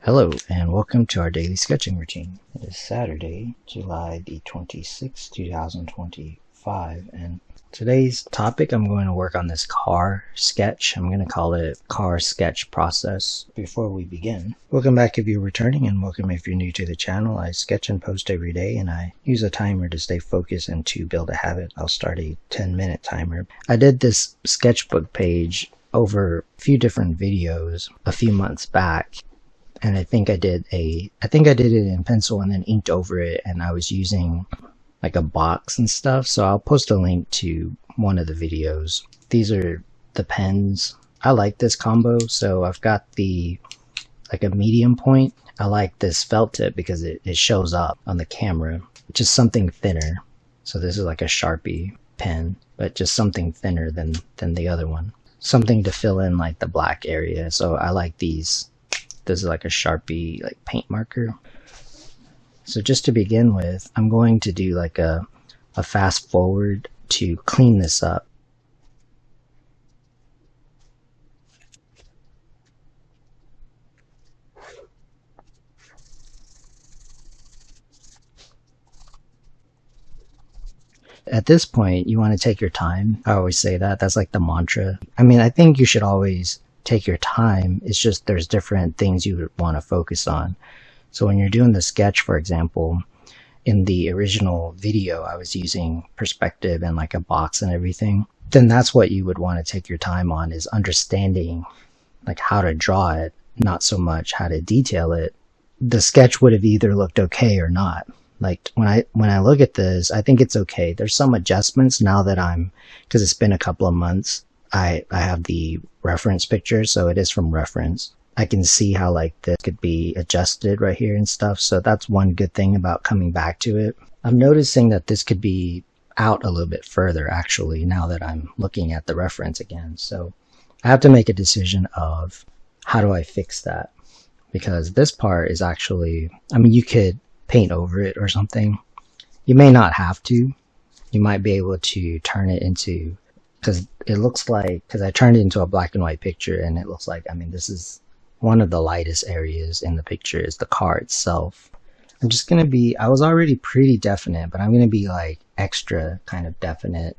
Hello and welcome to our daily sketching routine. It is Saturday, July the 26th, 2025, and today's topic I'm going to work on this car sketch. I'm going to call it car sketch process. Before we begin, welcome back if you're returning and welcome if you're new to the channel. I sketch and post every day and I use a timer to stay focused and to build a habit. I'll start a 10-minute timer. I did this sketchbook page over a few different videos a few months back. And I think I did it in pencil and then inked over it, and I was using like a box and stuff. So I'll post a link to one of the videos. These are the pens. I like this combo. So I've got like a medium point. I like this felt tip because it shows up on the camera. Just something thinner. So this is like a Sharpie pen, but just something thinner than the other one. Something to fill in like the black area. So I like these. This is like a Sharpie like paint marker. So just to begin with, I'm going to do like a fast forward to clean this up. At this point, you want to take your time. I always say that. That's like the mantra. I mean, I think you should always take your time. It's just there's different things you would want to focus on. So when you're doing the sketch, for example, in the original video, I was using perspective and like a box and everything. Then that's what you would want to take your time on, is understanding like how to draw it, not so much how to detail it. The sketch would have either looked okay or not. Like when I look at this, I think it's okay. There's some adjustments now that because it's been a couple of months. I have the reference picture, so it is from reference. I can see how like this could be adjusted right here and stuff. So that's one good thing about coming back to it. I'm noticing that this could be out a little bit further actually now that I'm looking at the reference again. So I have to make a decision of how do I fix that, because this part is actually, I mean, you could paint over it or something. You may not have to. You might be able to turn it into, because it looks like, because I turned it into a black and white picture and it looks like, I mean, this is one of the lightest areas in the picture is the car itself. I'm just going to be, I was already pretty definite, but I'm going to be like extra kind of definite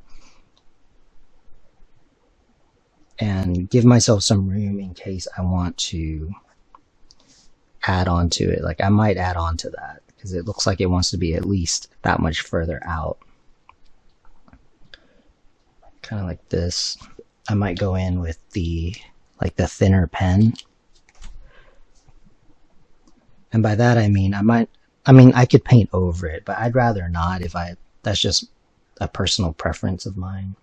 and give myself some room in case I want to add on to it. Like I might add on to that because it looks like it wants to be at least that much further out. Kind of like this. I might go in with the thinner pen. And by that I mean I could paint over it, but I'd rather not that's just a personal preference of mine.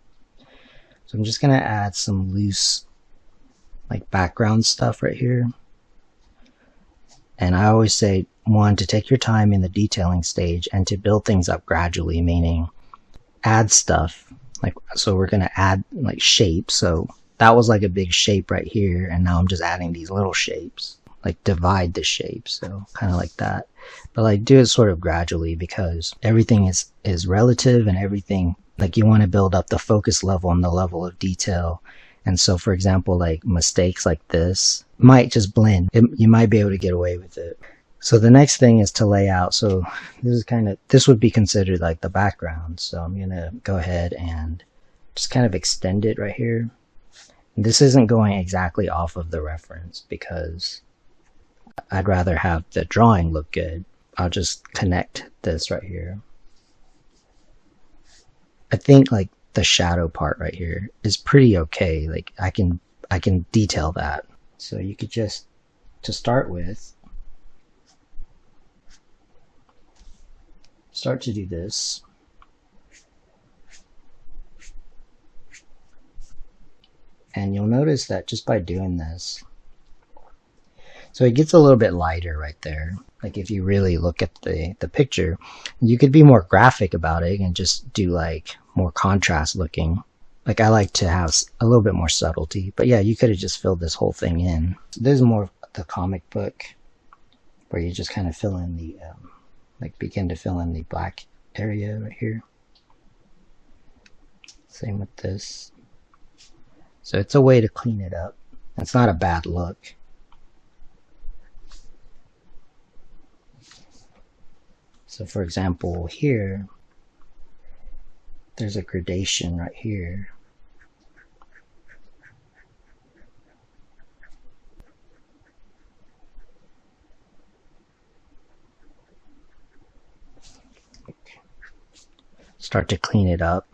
So I'm just gonna add some loose like background stuff right here. And I always say, one, to take your time in the detailing stage and to build things up gradually, meaning add stuff. Like, so we're going to add like shapes. So that was like a big shape right here. And now I'm just adding these little shapes, like divide the shape. So kind of like that, but like do it sort of gradually because everything is relative and everything, like you want to build up the focus level and the level of detail. And so for example, like mistakes like this might just blend. You might be able to get away with it. So the next thing is to lay out. So this would be considered like the background. So I'm going to go ahead and just kind of extend it right here. This isn't going exactly off of the reference because I'd rather have the drawing look good. I'll just connect this right here. I think like the shadow part right here is pretty okay. Like I can detail that. So you could just, to start with, start to do this. And you'll notice that just by doing this, so it gets a little bit lighter right there. Like if you really look at the picture, you could be more graphic about it and just do like more contrast looking. Like I like to have a little bit more subtlety, but yeah, you could have just filled this whole thing in. This is more of the comic book where you just kind of fill in the, like begin to fill in the black area right here. Same with this. So it's a way to clean it up. It's not a bad look. So for example, here, there's a gradation right here. Start to clean it up.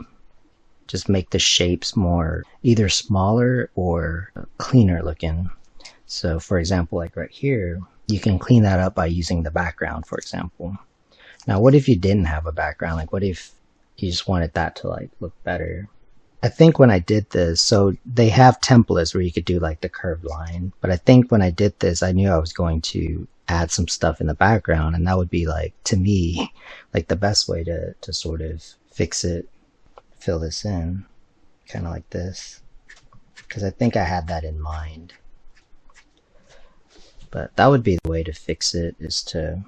Just make the shapes more either smaller or cleaner looking. So for example, like right here, you can clean that up by using the background, for example. Now, what if you didn't have a background? Like, what if you just wanted that to like look better? I think when I did this, so they have templates where you could do like the curved line, but I think when I did this, I knew I was going to add some stuff in the background, and that would be like, to me, like the best way to sort of fix it, fill this in, kind of like this, because I think I had that in mind. But that would be the way to fix it, is to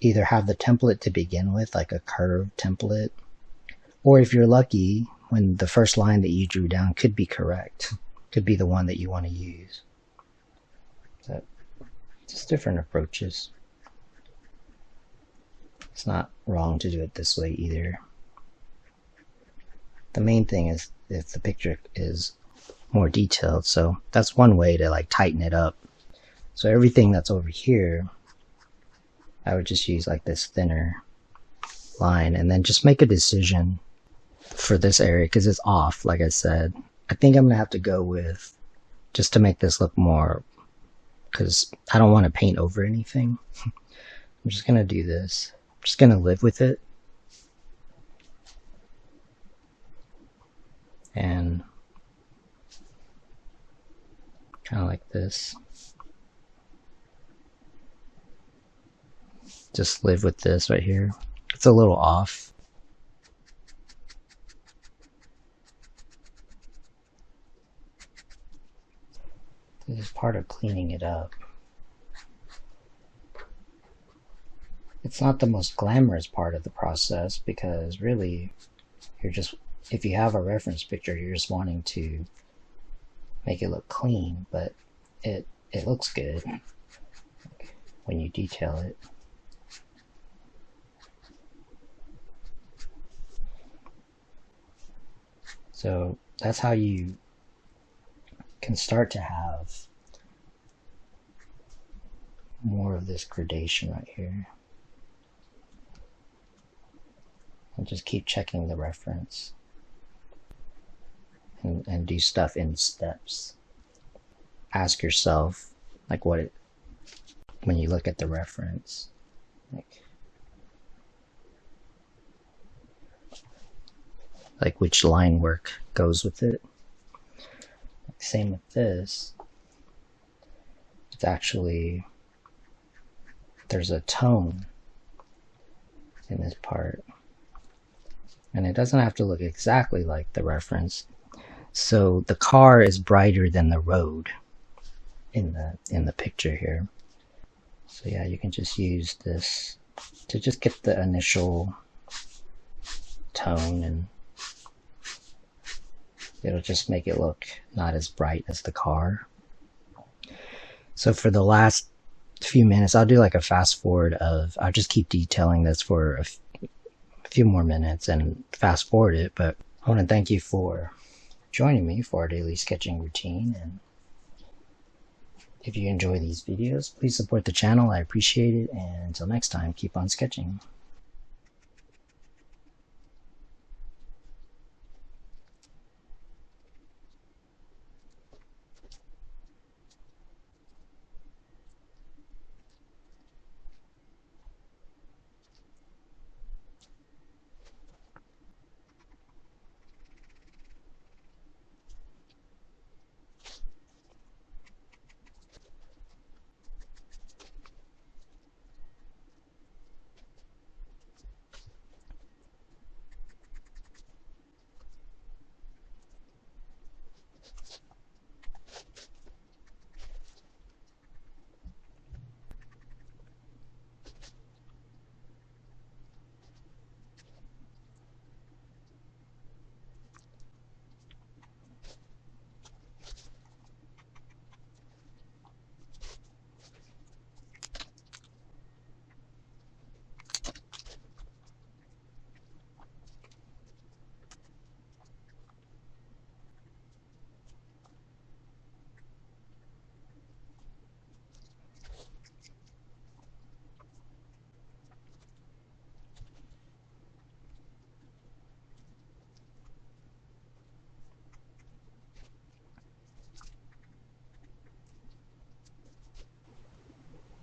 either have the template to begin with, like a curved template, or if you're lucky, when the first line that you drew down could be correct, could be the one that you want to use. So just different approaches. It's not wrong to do it this way either. The main thing is if the picture is more detailed, so that's one way to like tighten it up. So everything that's over here, I would just use like this thinner line, and then just make a decision for this area because it's off, like I said. I think I'm gonna have to go with, just to make this look more, because I don't want to paint over anything. I'm just gonna do this. I'm just gonna live with it. And kind of like this. Just live with this right here. It's a little off. This is part of cleaning it up. It's not the most glamorous part of the process, because really, you're just, if you have a reference picture, you're just wanting to make it look clean, but it looks good when you detail it. So that's how you can start to have more of this gradation right here. And just keep checking the reference and do stuff in steps. Ask yourself, like, when you look at the reference, like which line work goes with it. Same with this. It's actually, there's a tone in this part, and it doesn't have to look exactly like the reference. So the car is brighter than the road in the picture here. So yeah, you can just use this to just get the initial tone, and it'll just make it look not as bright as the car. So for the last few minutes, I'll do like a fast forward of, I'll just keep detailing this for a few more minutes and fast forward it. But I want to thank you for joining me for our daily sketching routine. And if you enjoy these videos, please support the channel. I appreciate it. And until next time, keep on sketching.